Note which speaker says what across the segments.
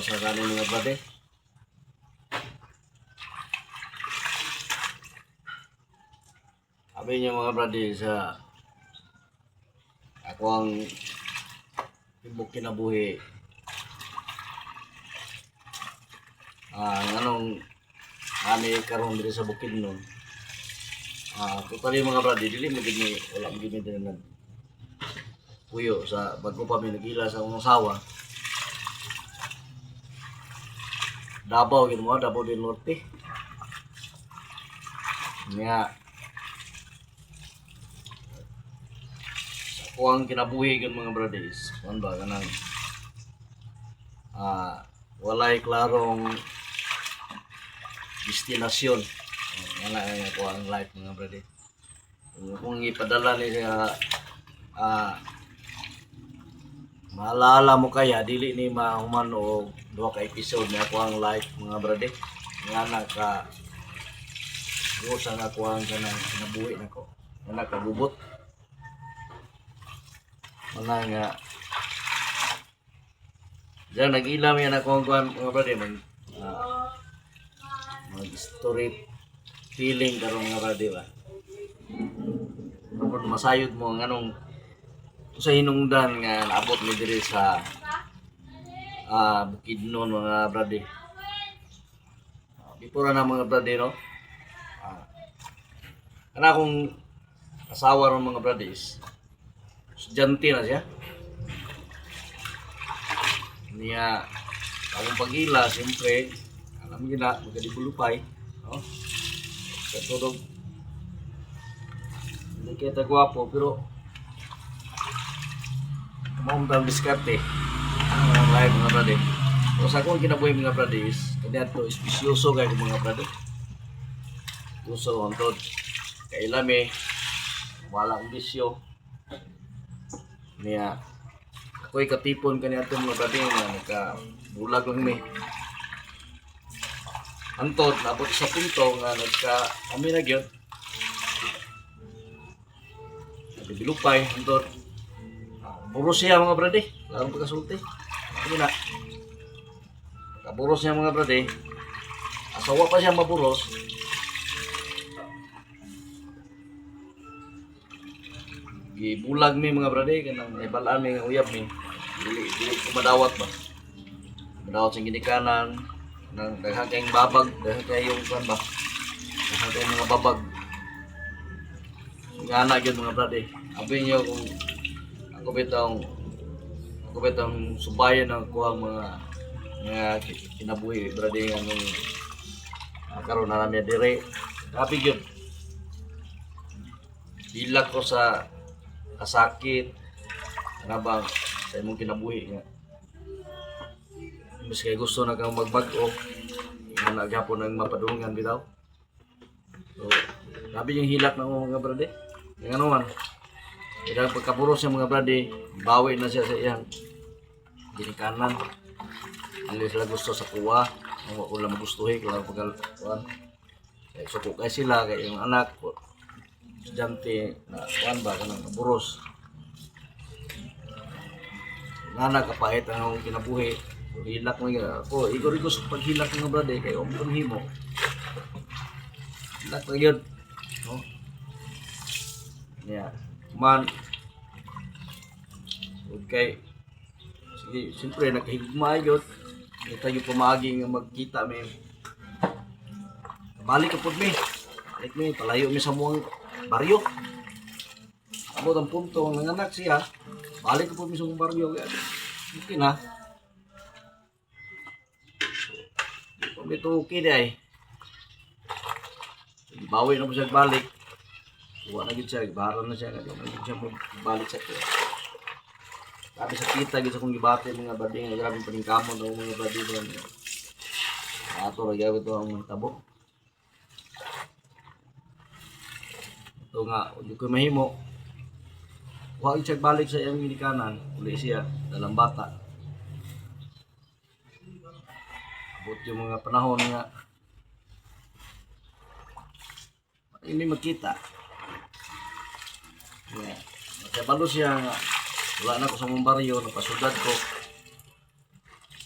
Speaker 1: sa kanin mga brade. Sabi niya mga brade sa ako ang tibok kinabuhi. Anong ani karon diri sa Bukidnon. Totally mga brade, dili mo gid ni wala mo gid ni nag puyo sa bago pa mi nagila sa akong asawa. Davao gid mo, Davao del Norte. Nga ako ang kinabuhi gid mga brothers. Kuan ba kanang walay klarong destinasyon. Wala ay ako ang life mga brothers. Kung ipadala ni sa maalala mo kaya dili ni mahuman o duha ka episode ni ako ang life mga brade nga naka sa nga ako ang kanang kinabuhi nako nga nakagubot mana nga diyan nag-ilam yan ako ang kuhan mga brade mag story feeling karon nga brade ba masayod mo nga nung sa hinungdan nga naabot mi diri sa Bukidnon mga brade. Before na mga brade no. Kana akong asawa ng mga brade is estudyante na siya. Niya akong pag-ila siyempre alam gina magadibulupay no. Katulog hindi kita gwapo pero mong tang diskarte ang live mga brade. So sa akong kinabuhi mga brade is kanya to espisyoso kay mga brade. Uso ontod kay lami wala akong bisyo. Niya ako'y katipon kanya to mga brade nga nagka-bulag lang mi. Antod nabot sa punto nga kami na gyud. Nabilupay antod buros siya mga brade, larang pagkasulti. Ano na? Kaburos niya mga brade. Asawa pa siya maburos. Gibulag mi mga brade kanang ibalaan mi nga uyab mi. Dili ko madawat ba. Madawat sing ginikanan nang daghang kayong babag, daghang kayong kan ba. Daghang kayong mga babag. Ngana gyud mga brade. Abi niyo kung ako bitang subayan ng kuha mga kinabuhi brade nga nung karon na namin dire tapi gyud hilak ko sa kasakit kanabang sa imong kinabuhi nga mas kay gusto na kang magbag-o nga naghapon nang mapadungan bitaw so sabi yung hilak ng mga brade nga naman kaya pagkapuros ng mga brade, bawi na siya sa iyang ginikanan. Hindi sila gusto sa kuwa, kung lang magustuhin, kung lang pagkakuan. Kaya suko kay sila, kaya yung anak, estudyante na kuan ba, kanang maburos. Nana kapait ang akong kinabuhi. Hilak mo nga ako, igor-igor sa paghilak ng mga brade, kaya umutong himo. Hilak na yun. No? Yeah. Man okay sige siyempre nakahigugma yun hindi tayo pamagi nga magkita may balik ka po mi balik mi palayo mi sa muang baryo abot ang punto ng anak siya balik ka po mi sa muang baryo okay na ito okay di ay bawi na po siya balik wala na gid siya, baharan na siya, wala na gid siya balik sa kuya. Sabi sa kita gid sa kong gibate mga brade nga grabe paningkamon daw mga brade doon. Ato ra gyud to ang tabo. Ito nga, hindi ko mahimo. Wa siya balik sa iyang ginikanan, uli siya dalang bata. Abot yung mga panahon nga hindi magkita. Yeah. Kaya balo siya, wala na ko sa mong baryo, napasudad ko.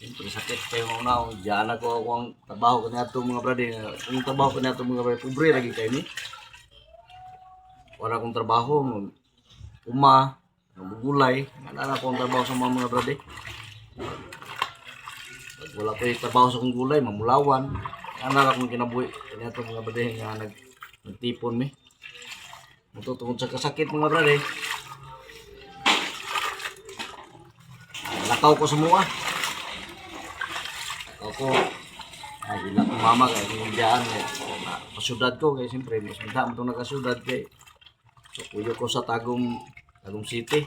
Speaker 1: Siyempre sakit kayo mga una. Diyan ako ang trabaho ko na ito mga brade. Ang trabaho ko na ito mga brade. Pobre lagi kayo ni. Wala akong trabaho. Magugulay. Wala akong trabaho sa mga brade. Pag wala ko yung trabaho sa akong gulay, mamulawan. Ano akong kinabuhi. Kanya ito mga brade nga nagtipon mi. Matutungod sa kasakit mga brade. Lakaw ko semua. Ako, ay ilang mama kay yung diyan pasudad ko kay siyempre mas magdaan itong nagkasudad kay so kuyo ko sa Tagum City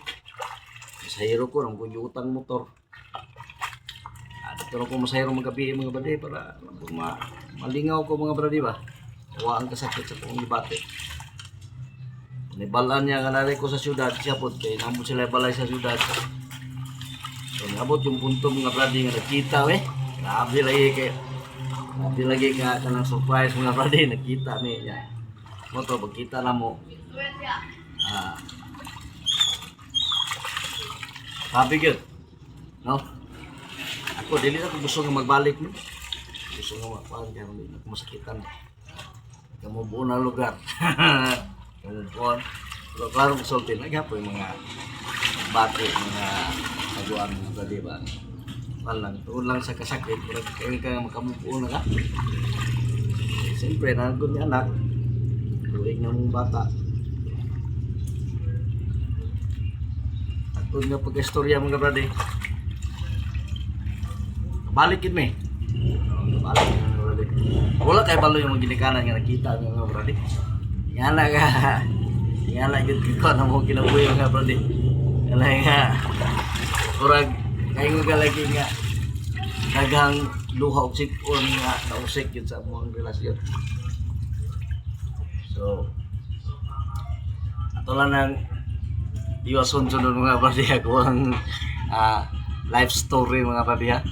Speaker 1: masahiro ko ng kuyo utang motor dito ko masahiro magabi mga bade para malingaw ko mga bradi ba waan kasakit sa kong ibate nibalan niya nga nari ko sa syudad siya po kay namo sila balay sa syudad so nabot yung punto mga bradi nga nakita Grabe lagi ka kanang surprise mga brade nakita mi niya. Mo to pagkita na mo. Happy good. No? Ako dili na ko gusto nga magbalik no. Gusto nga makuan kaya hindi na masakitan. Kamo buo na lugar. Kamo buo. Pero klaro sulti na gyapon yung mga bati mga kaguan mga brade ba. Tuon lang sa kasakit pero kaya ka makamupuo na ka siyempre nagod ni anak tuwing na mong bata takod nga pagka-istorya mga brade balikin me balikin mga brade wala kay balo yung mga ginikanan nga nakita mga brade nga na yun ko na mo kinabuhi mga brade nga kurag kayo nga lagi nga dagang luha og sipon nga nausik yun sa among relasyon. So ato lang ng iwason sunod mga bradi ako ang life story mga bradi ha.